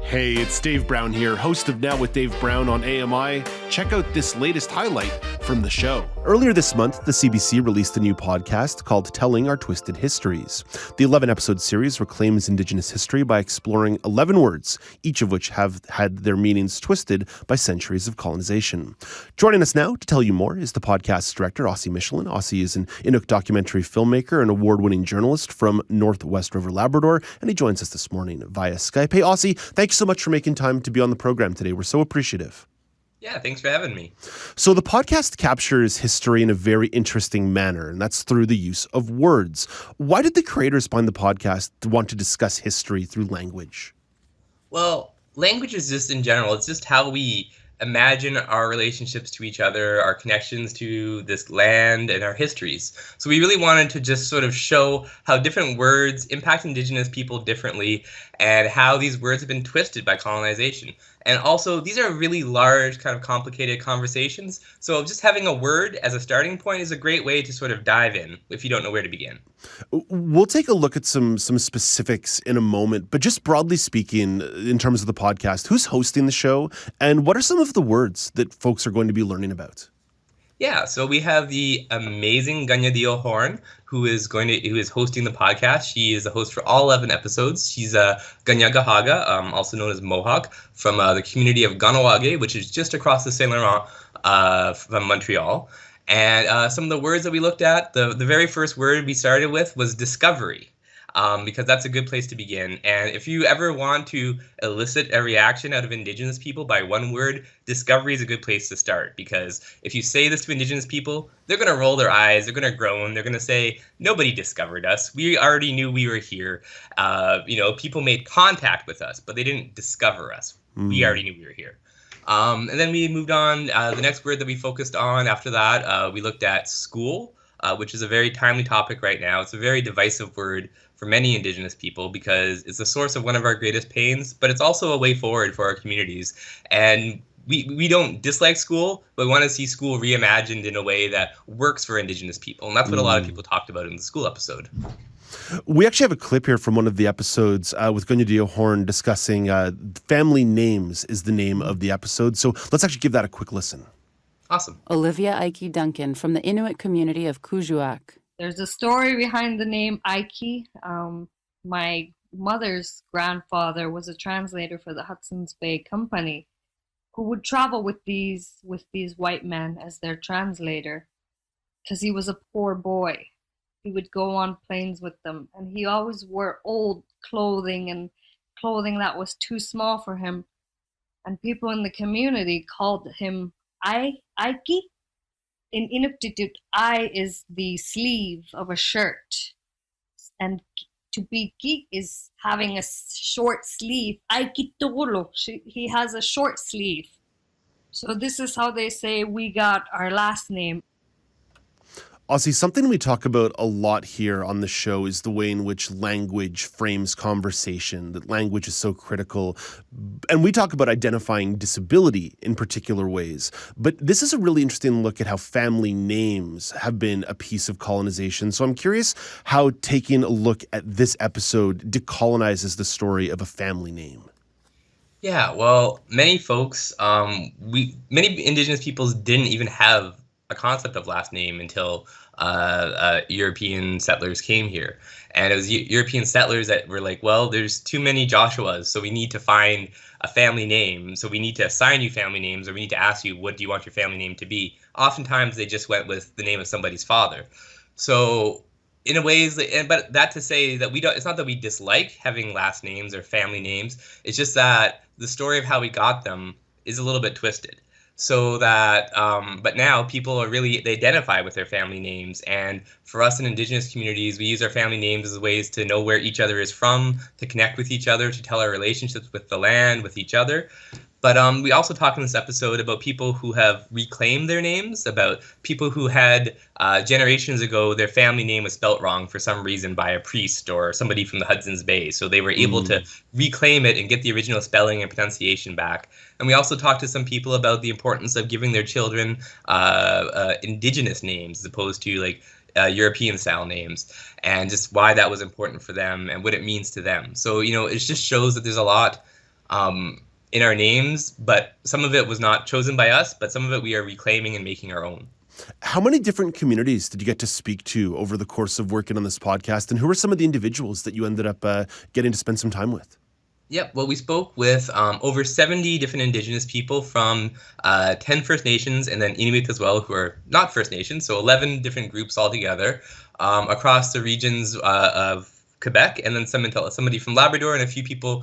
Hey, it's Dave Brown here, host of Now with Dave Brown on AMI. Check out this latest highlight from the show. Earlier this month, the CBC released a new podcast called Telling Our Twisted Histories. The 11-episode series reclaims Indigenous history by exploring 11 words, each of which have had their meanings twisted by centuries of colonization. Joining us now to tell you more is the podcast's director, Ossie Michelin. Ossie is an Inuk documentary filmmaker and award-winning journalist from Northwest River, Labrador, and he joins us this morning via Skype. Hey, Ossie, thanks so much for making time to be on the program today. We're so appreciative. Yeah, thanks for having me. So the podcast captures history in a very interesting manner, and that's through the use of words. Why did the creators behind the podcast want to discuss history through language? Well, language is just in general, it's just how we imagine our relationships to each other, our connections to this land, and our histories. So we really wanted to just sort of show how different words impact Indigenous people differently and how these words have been twisted by colonization. And also, these are really large, kind of complicated conversations. So just having a word as a starting point is a great way to sort of dive in if you don't know where to begin. We'll take a look at some specifics in a moment, but just broadly speaking, in terms of the podcast, who's hosting the show and what are some of the words that folks are going to be learning about? Yeah, so we have the amazing Ganya Horn, who is hosting the podcast. She is the host for all 11 episodes. She's a Ganyaga, also known as Mohawk, from the community of Ganawage, which is just across the Saint Laurent from Montreal. And some of the words that we looked at, the very first word we started with was discovery. Because that's a good place to begin. And if you ever want to elicit a reaction out of Indigenous people by one word, discovery is a good place to start. Because if you say this to Indigenous people, they're going to roll their eyes, they're going to groan, they're going to say, nobody discovered us. We already knew we were here. People made contact with us, but they didn't discover us. We already knew we were here. And then we moved on. The next word that we focused on after that, we looked at school, which is a very timely topic right now. It's a very divisive word for many Indigenous people because it's the source of one of our greatest pains, but it's also a way forward for our communities. And we don't dislike school, but we want to see school reimagined in a way that works for Indigenous people. And that's what a lot of people talked about in the school episode. We actually have a clip here from one of the episodes with Ganya Horn discussing family names is the name of the episode. So let's actually give that a quick listen. Awesome. Olivia Ike Duncan from the Inuit community of Kuujjuaq. There's a story behind the name Ike. My mother's grandfather was a translator for the Hudson's Bay Company, who would travel with these white men as their translator, because he was a poor boy. He would go on planes with them, and he always wore old clothing and clothing that was too small for him. And people in the community called him Ike. In Inuktitut, I is the sleeve of a shirt, and to be ki is having a short sleeve. Aikitolo, he has a short sleeve. So this is how they say we got our last name. Ossie, something we talk about a lot here on the show is the way in which language frames conversation, that language is so critical. And we talk about identifying disability in particular ways. But this is a really interesting look at how family names have been a piece of colonization. So I'm curious how taking a look at this episode decolonizes the story of a family name. Yeah, well, many folks, many Indigenous peoples didn't even have a concept of last name until European settlers came here. And it was European settlers that were like, well, there's too many Joshuas, so we need to find a family name. So we need to assign you family names, or we need to ask you, what do you want your family name to be? Oftentimes they just went with the name of somebody's father. So in a ways, but that to say that it's not that we dislike having last names or family names. It's just that the story of how we got them is a little bit twisted. So that, but now people they identify with their family names. And for us in Indigenous communities, we use our family names as ways to know where each other is from, to connect with each other, to tell our relationships with the land, with each other. But we also talk in this episode about people who have reclaimed their names, about people who had generations ago, their family name was spelt wrong for some reason by a priest or somebody from the Hudson's Bay. So they were able to reclaim it and get the original spelling and pronunciation back. And we also talked to some people about the importance of giving their children Indigenous names as opposed to like European style names, and just why that was important for them and what it means to them. So, it just shows that there's a lot in our names, but some of it was not chosen by us, but some of it we are reclaiming and making our own. How many different communities did you get to speak to over the course of working on this podcast? And who were some of the individuals that you ended up getting to spend some time with? Yep. Well, we spoke with over 70 different Indigenous people from 10 First Nations and then Inuit as well, who are not First Nations. So 11 different groups altogether across the regions of Quebec, and then somebody from Labrador and a few people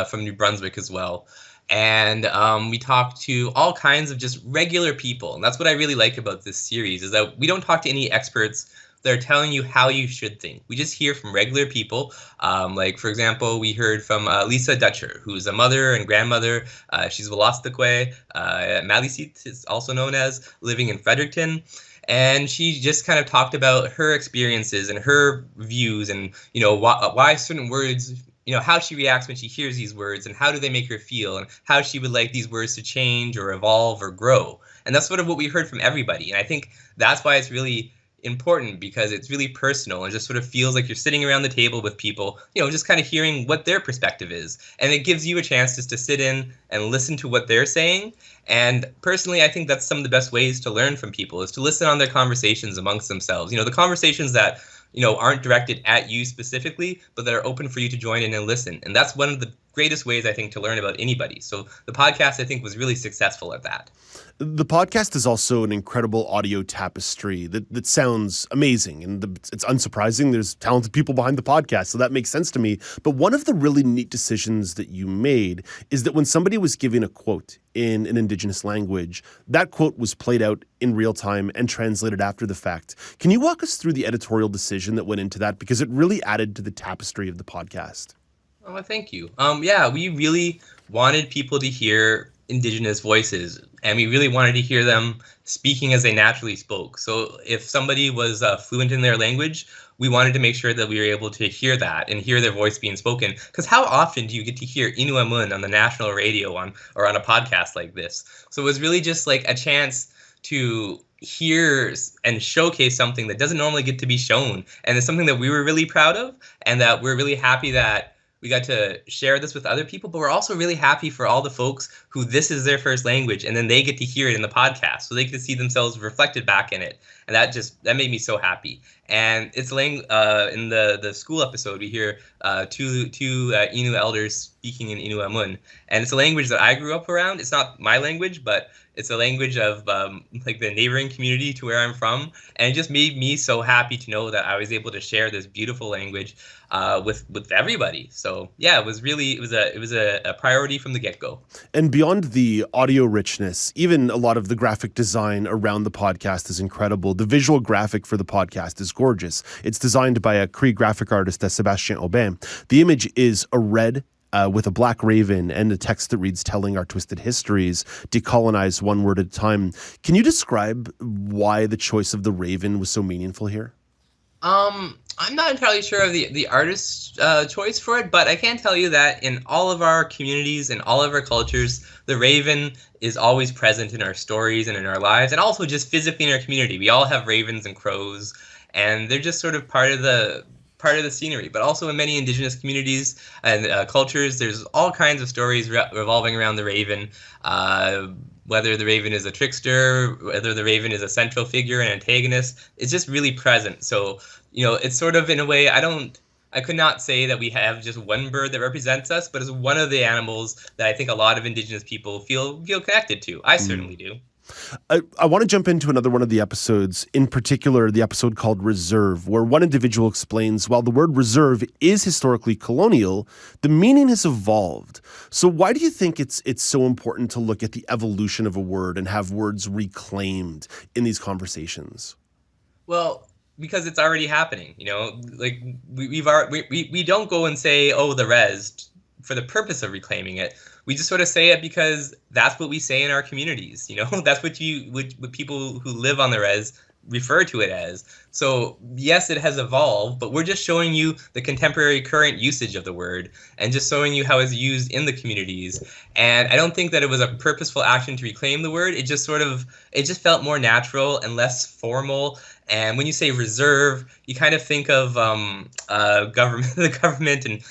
from New Brunswick as well. And we talked to all kinds of just regular people. And that's what I really like about this series, is that we don't talk to any experts that are telling you how you should think. We just hear from regular people. Like, for example, we heard from Lisa Dutcher, who's a mother and grandmother. She's Wolastoqey. Maliseet is also known as, living in Fredericton. And she just kind of talked about her experiences and her views and, why certain words, how she reacts when she hears these words and how do they make her feel and how she would like these words to change or evolve or grow. And that's sort of what we heard from everybody. And I think that's why it's really important, because it's really personal and just sort of feels like you're sitting around the table with people, just kind of hearing what their perspective is. And it gives you a chance just to sit in and listen to what they're saying. And personally, I think that's some of the best ways to learn from people, is to listen on their conversations amongst themselves. The conversations that, aren't directed at you specifically, but that are open for you to join in and listen. And that's one of the greatest ways, I think, to learn about anybody. So the podcast, I think, was really successful at that. The podcast is also an incredible audio tapestry that sounds amazing, and it's unsurprising. There's talented people behind the podcast, so that makes sense to me. But one of the really neat decisions that you made is that when somebody was giving a quote in an Indigenous language, that quote was played out in real time and translated after the fact. Can you walk us through the editorial decision that went into that? Because it really added to the tapestry of the podcast. Oh, thank you. Yeah, we really wanted people to hear Indigenous voices, and we really wanted to hear them speaking as they naturally spoke. So if somebody was fluent in their language, we wanted to make sure that we were able to hear that and hear their voice being spoken. Because how often do you get to hear Inuamun on the national radio or on a podcast like this? So it was really just like a chance to hear and showcase something that doesn't normally get to be shown. And it's something that we were really proud of, and that we're really happy that we got to share this with other people, but we're also really happy for all the folks who this is their first language, and then they get to hear it in the podcast, so they get to see themselves reflected back in it. And that made me so happy. And it's in the school episode, we hear two Innu elders speaking in Inuamun, and it's a language that I grew up around. It's not my language, but it's a language of like the neighboring community to where I'm from, and it just made me so happy to know that I was able to share this beautiful language with everybody. So yeah, it was a priority from the get-go. And beyond the audio richness, even a lot of the graphic design around the podcast is incredible. The visual graphic for the podcast is gorgeous. It's designed by a Cree graphic artist, Sébastien Aubin. The image is a red with a black raven and a text that reads "Telling Our Twisted Histories, decolonize one word at a time." Can you describe why the choice of the raven was so meaningful here? I'm not entirely sure of the artist's choice for it, but I can tell you that in all of our communities and all of our cultures, the raven is always present in our stories and in our lives, and also just physically in our community. We all have ravens and crows, and they're just sort of part of the scenery. But also in many Indigenous communities and cultures, there's all kinds of stories revolving around the raven. Whether the raven is a trickster, whether the raven is a central figure, an antagonist, it's just really present. So, it's sort of, in a way, I could not say that we have just one bird that represents us, but it's one of the animals that I think a lot of Indigenous people feel connected to. I certainly do. I want to jump into another one of the episodes, in particular the episode called Reserve, where one individual explains while the word reserve is historically colonial, the meaning has evolved. So why do you think it's so important to look at the evolution of a word and have words reclaimed in these conversations? Well, because it's already happening, like we don't go and say, oh, the res, for the purpose of reclaiming it. We just sort of say it because that's what we say in our communities. That's what people who live on the res refer to it as. So yes, it has evolved, but we're just showing you the contemporary current usage of the word and just showing you how it's used in the communities. And I don't think that it was a purposeful action to reclaim the word. It just felt more natural and less formal. And when you say reserve, you kind of think of government, the government, and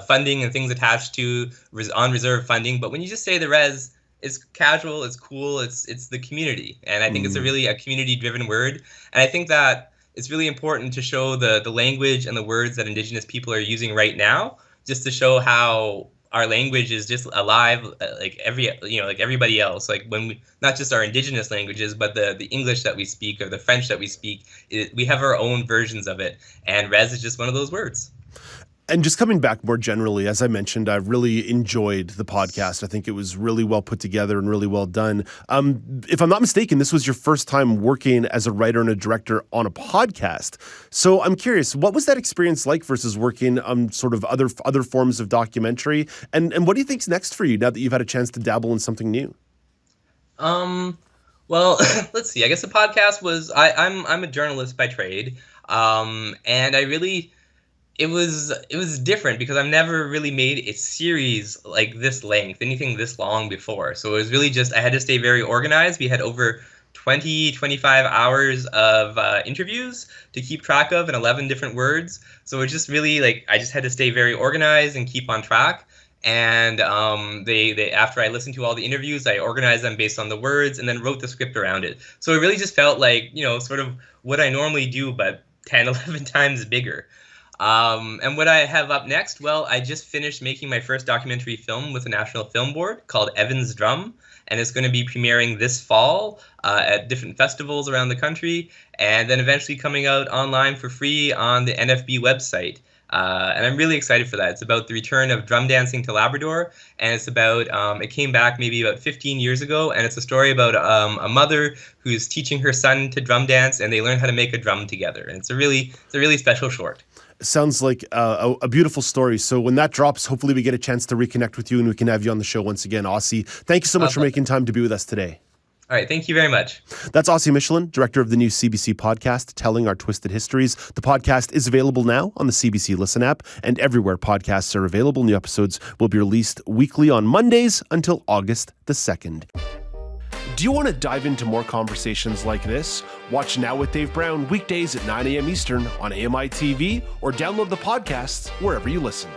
funding and things attached to on reserve funding. But when you just say the res, it's casual, it's cool, it's the community. And I think it's a community-driven word. And I think that it's really important to show the language and the words that Indigenous people are using right now, just to show how our language is just alive, like everybody else. Like when we, not just our Indigenous languages, but the English that we speak or the French that we speak, we have our own versions of it. And res is just one of those words. And just coming back more generally, as I mentioned, I really enjoyed the podcast. I think it was really well put together and really well done. If I'm not mistaken, this was your first time working as a writer and a director on a podcast. So I'm curious, what was that experience like versus working on sort of other forms of documentary? And what do you think's next for you now that you've had a chance to dabble in something new? Well, let's see. I guess the podcast was, I'm a journalist by trade. And I really, it was different because I've never really made a series like this length, anything this long before. So it was really just, I had to stay very organized. We had over 25 hours of interviews to keep track of in 11 different words. So it was just really like, I just had to stay very organized and keep on track. And they after I listened to all the interviews, I organized them based on the words and then wrote the script around it. So it really just felt like, sort of what I normally do, but 10, 11 times bigger. And what I have up next, well, I just finished making my first documentary film with the National Film Board called Evan's Drum, and it's going to be premiering this fall at different festivals around the country, and then eventually coming out online for free on the NFB website. And I'm really excited for that. It's about the return of drum dancing to Labrador, and it's about, it came back maybe about 15 years ago, and it's a story about a mother who's teaching her son to drum dance, and they learn how to make a drum together. And it's a really special short. Sounds like a beautiful story. So when that drops, hopefully we get a chance to reconnect with you and we can have you on the show once again. Ossie, thank you so much for making time to be with us today. All right, thank you very much. That's Ossie Michelin, director of the new CBC podcast, Telling Our Twisted Histories. The podcast is available now on the CBC Listen app and everywhere podcasts are available. New episodes will be released weekly on Mondays until August the 2nd. Do you want to dive into more conversations like this? Watch Now with Dave Brown weekdays at 9 a.m. Eastern on AMI TV or download the podcasts wherever you listen.